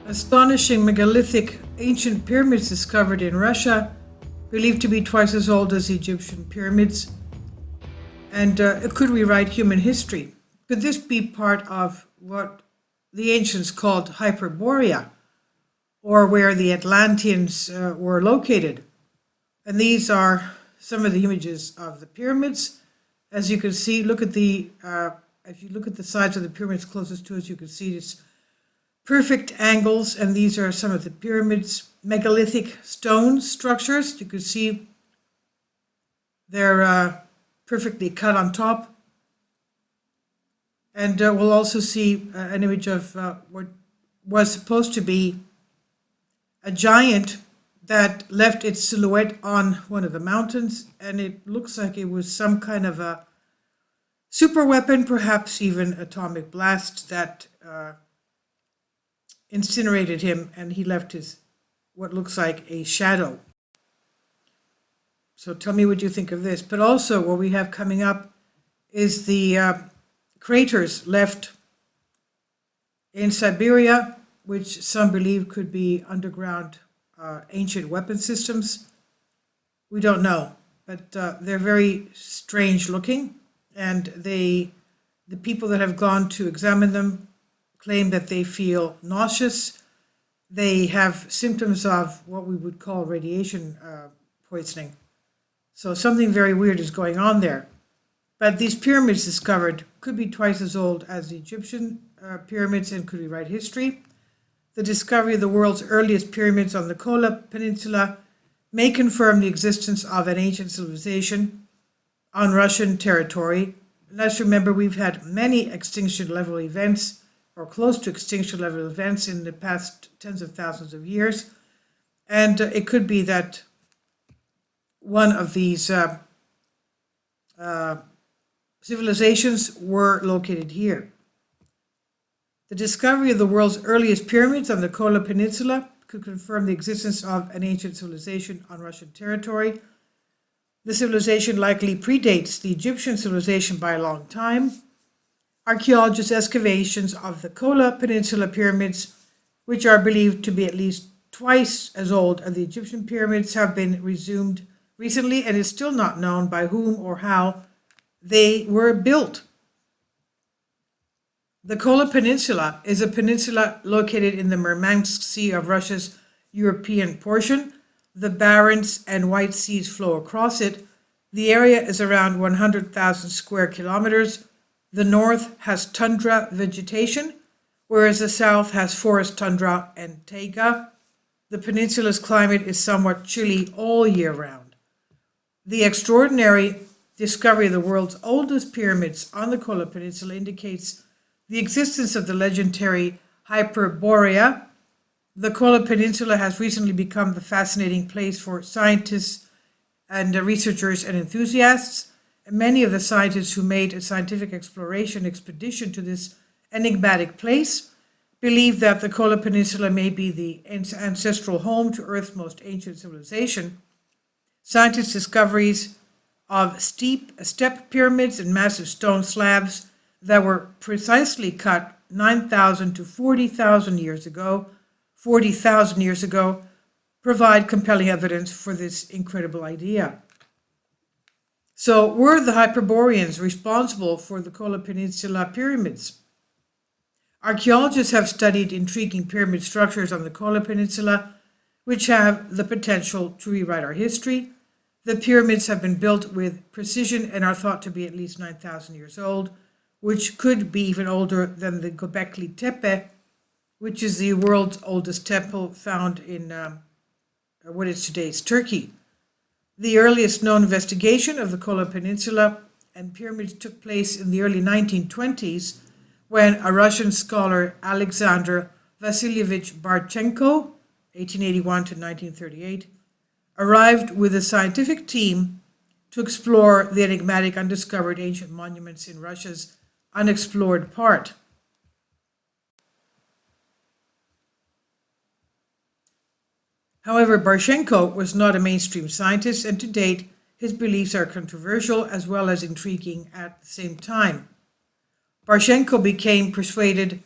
Astonishing megalithic ancient pyramids discovered in Russia, believed to be twice as old as the Egyptian pyramids, and it could rewrite human history. Could this be part of what the ancients called Hyperborea, or where the Atlanteans were located? And these are some of the images of the pyramids. As you can see, if you look at the sides of the pyramids closest to us, you can see this perfect angles, and these are some of the pyramids, megalithic stone structures. You can see they're perfectly cut on top. And we'll also see an image of what was supposed to be a giant that left its silhouette on one of the mountains, and it looks like it was some kind of a super weapon, perhaps even atomic blast, that incinerated him, and he left his what looks like a shadow. So tell me what you think of this. But also what we have coming up is the craters left in Siberia, which some believe could be underground ancient weapon systems. We don't know, but they're very strange looking, and the people that have gone to examine them claim that they feel nauseous. They have symptoms of what we would call radiation poisoning. So something very weird is going on there. But these pyramids discovered could be twice as old as the Egyptian pyramids and could rewrite history. The discovery of the world's earliest pyramids on the Kola Peninsula may confirm the existence of an ancient civilization on Russian territory. Let's remember we've had many extinction level events, or close to extinction level events, in the past tens of thousands of years. And it could be that one of these civilizations were located here. The discovery of the world's earliest pyramids on the Kola Peninsula could confirm the existence of an ancient civilization on Russian territory. The civilization likely predates the Egyptian civilization by a long time. Archaeologists' excavations of the Kola Peninsula pyramids, which are believed to be at least twice as old as the Egyptian pyramids, have been resumed recently, and it's still not known by whom or how they were built. The Kola Peninsula is a peninsula located in the Murmansk Sea of Russia's European portion. The Barents and White Seas flow across it. The area is around 100,000 square kilometers. The north has tundra vegetation, whereas the south has forest tundra and taiga. The peninsula's climate is somewhat chilly all year round. The extraordinary discovery of the world's oldest pyramids on the Kola Peninsula indicates the existence of the legendary Hyperborea. The Kola Peninsula has recently become the fascinating place for scientists and researchers and enthusiasts. And many of the scientists who made a scientific exploration expedition to this enigmatic place believe that the Kola Peninsula may be the ancestral home to Earth's most ancient civilization. Scientists' discoveries of step pyramids and massive stone slabs that were precisely cut 9,000 to 40,000 years ago, provide compelling evidence for this incredible idea. So were the Hyperboreans responsible for the Kola Peninsula pyramids? Archaeologists have studied intriguing pyramid structures on the Kola Peninsula, which have the potential to rewrite our history. The pyramids have been built with precision and are thought to be at least 9,000 years old, which could be even older than the Göbekli Tepe, which is the world's oldest temple found in what is today's Turkey. The earliest known investigation of the Kola Peninsula and pyramids took place in the early 1920s when a Russian scholar, Alexander Vasilyevich Barchenko, 1881 to 1938, arrived with a scientific team to explore the enigmatic undiscovered ancient monuments in Russia's unexplored part. However, Barchenko was not a mainstream scientist, and to date, his beliefs are controversial as well as intriguing at the same time. Barchenko became persuaded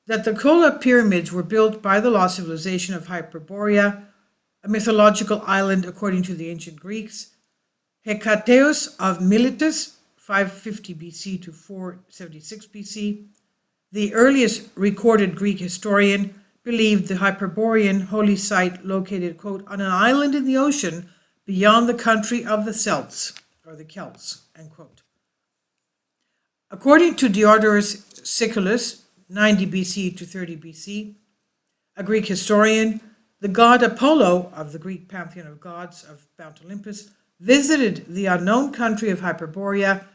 that the Kola pyramids were built by the lost civilization of Hyperborea, a mythological island according to the ancient Greeks, Hekateos of Miletus, 550 BC to 476 BC. The earliest recorded Greek historian believed the Hyperborean holy site located, quote, on an island in the ocean beyond the country of the Celts, or the Celts, end quote. According to Diodorus Siculus, 90 BC to 30 BC, a Greek historian, the god Apollo of the Greek pantheon of gods of Mount Olympus visited the unknown country of Hyperborea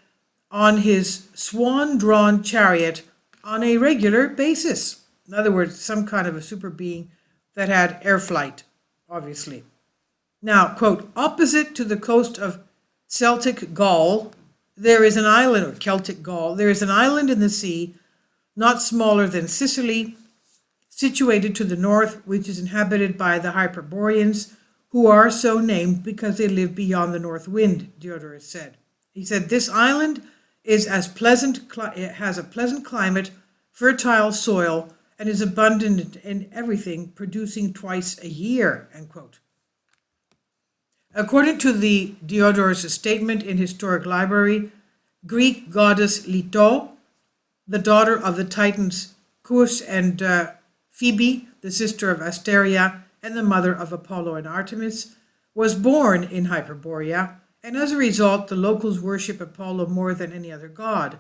on his swan-drawn chariot on a regular basis. In other words, some kind of a super being that had air flight, obviously. Now, quote, opposite to the coast of Celtic Gaul, there is an island, or Celtic Gaul, there is an island in the sea, not smaller than Sicily, situated to the north, which is inhabited by the Hyperboreans, who are so named because they live beyond the north wind, Diodorus said. He said, this island is it has a pleasant climate, fertile soil, and is abundant in everything, producing twice a year, end quote. According to the Diodorus' statement in Historic Library, Greek goddess Leto, the daughter of the Titans Cus and Phoebe, the sister of Asteria and the mother of Apollo and Artemis, was born in Hyperborea, and as a result, the locals worship Apollo more than any other god.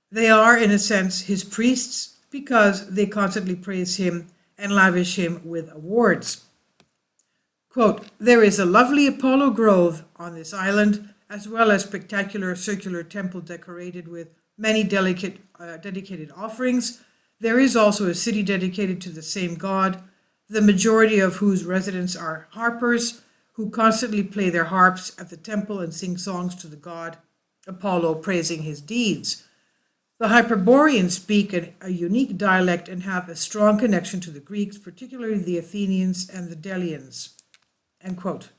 They are, in a sense, his priests because they constantly praise him and lavish him with awards. Quote, there is a lovely Apollo grove on this island, as well as spectacular circular temple decorated with many dedicated offerings. There is also a city dedicated to the same god, the majority of whose residents are harpers, who constantly play their harps at the temple and sing songs to the god Apollo, praising his deeds. The Hyperboreans speak a unique dialect and have a strong connection to the Greeks, particularly the Athenians and the Delians. End quote.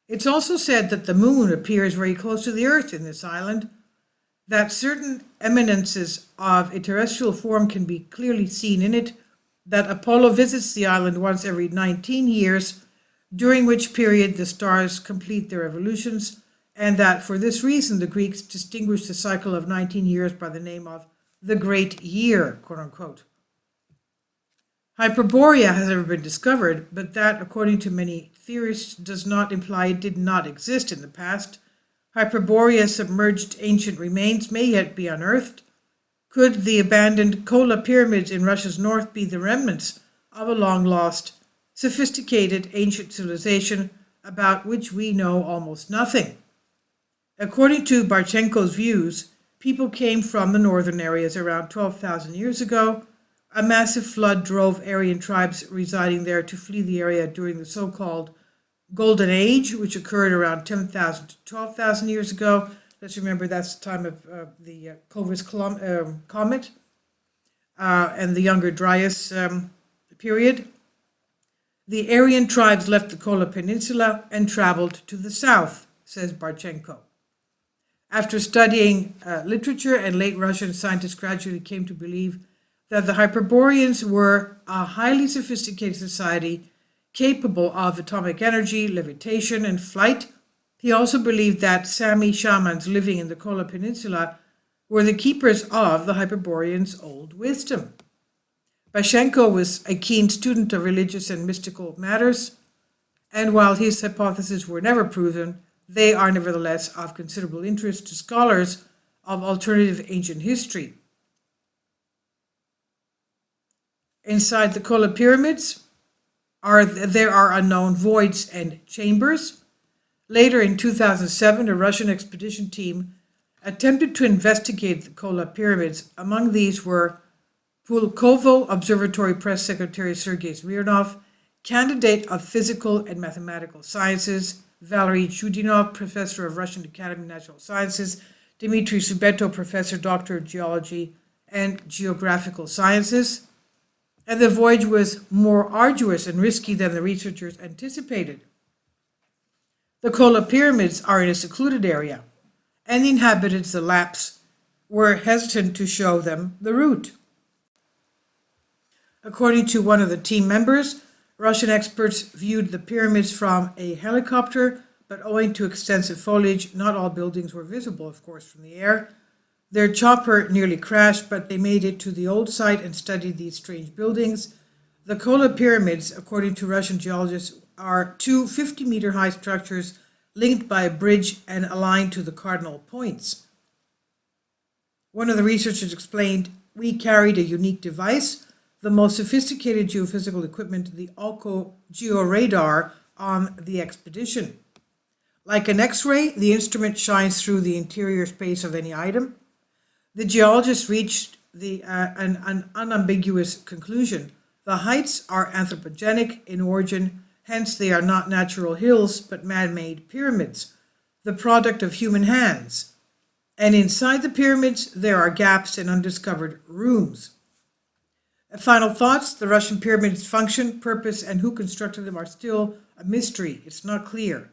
It's also said that the moon appears very close to the earth in this island, that certain eminences of a terrestrial form can be clearly seen in it, that Apollo visits the island once every 19 years, during which period the stars complete their revolutions, and that for this reason the Greeks distinguished the cycle of 19 years by the name of the Great Year, quote unquote. Hyperborea has never been discovered, but that, according to many theorists, does not imply it did not exist in the past. Hyperborea's submerged ancient remains may yet be unearthed. Could the abandoned Kola pyramids in Russia's north be the remnants of a long-lost, sophisticated ancient civilization about which we know almost nothing? According to Barchenko's views, people came from the northern areas around 12,000 years ago. A massive flood drove Aryan tribes residing there to flee the area during the so-called Golden Age, which occurred around 10,000 to 12,000 years ago. Let's remember that's the time of the Clovis comet and the Younger Dryas period. The Aryan tribes left the Kola Peninsula and traveled to the south, says Barchenko. After studying literature, and late Russian scientists gradually came to believe that the Hyperboreans were a highly sophisticated society capable of atomic energy, levitation, and flight. He also believed that Sami shamans living in the Kola Peninsula were the keepers of the Hyperboreans' old wisdom. Barchenko was a keen student of religious and mystical matters, and while his hypotheses were never proven, they are nevertheless of considerable interest to scholars of alternative ancient history. Inside the Kola pyramids there are unknown voids and chambers. Later in 2007, a Russian expedition team attempted to investigate the Kola pyramids. Among these were Pulkovo Observatory Press Secretary Sergei Smirnov, candidate of physical and mathematical sciences, Valery Chudinov, professor of Russian Academy of Natural Sciences, Dmitry Subeto, professor, doctor of geology and geographical sciences. And the voyage was more arduous and risky than the researchers anticipated. The Kola pyramids are in a secluded area, and the inhabitants, the Lapps, were hesitant to show them the route. According to one of the team members, Russian experts viewed the pyramids from a helicopter, but owing to extensive foliage, not all buildings were visible, of course, from the air. Their chopper nearly crashed, but they made it to the old site and studied these strange buildings. The Kola pyramids, according to Russian geologists, are two 50-meter high structures linked by a bridge and aligned to the cardinal points. One of the researchers explained, "We carried a unique device, the most sophisticated geophysical equipment, the Alco georadar, on the expedition. Like an X-ray, the instrument shines through the interior space of any item." The geologists reached an unambiguous conclusion. The heights are anthropogenic in origin, hence they are not natural hills but man-made pyramids, the product of human hands. And inside the pyramids there are gaps and undiscovered rooms. Final thoughts: the Russian pyramids' function, purpose, and who constructed them are still a mystery. It's not clear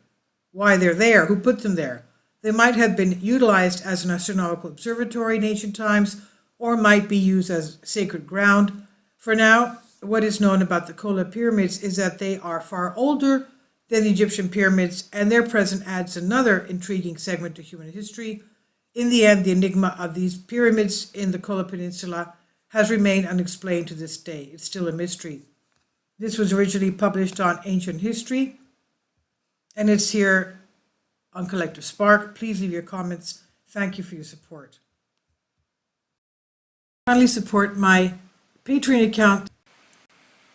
why they're there, who put them there. They might have been utilized as an astronomical observatory in ancient times, or might be used as sacred ground. For now, what is known about the Kola pyramids is that they are far older than the Egyptian pyramids, and their presence adds another intriguing segment to human history. In the end, the enigma of these pyramids in the Kola Peninsula has remained unexplained to this day. It's still a mystery. This was originally published on Ancient History, and it's here on Collective Spark. Please leave your comments. Thank you for your support. Kindly support my Patreon account.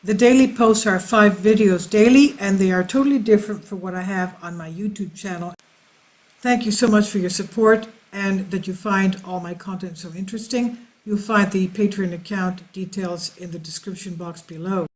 The daily posts are 5 videos daily, and they are totally different from what I have on my YouTube channel. Thank you so much for your support and that you find all my content so interesting. You'll find the Patreon account details in the description box below.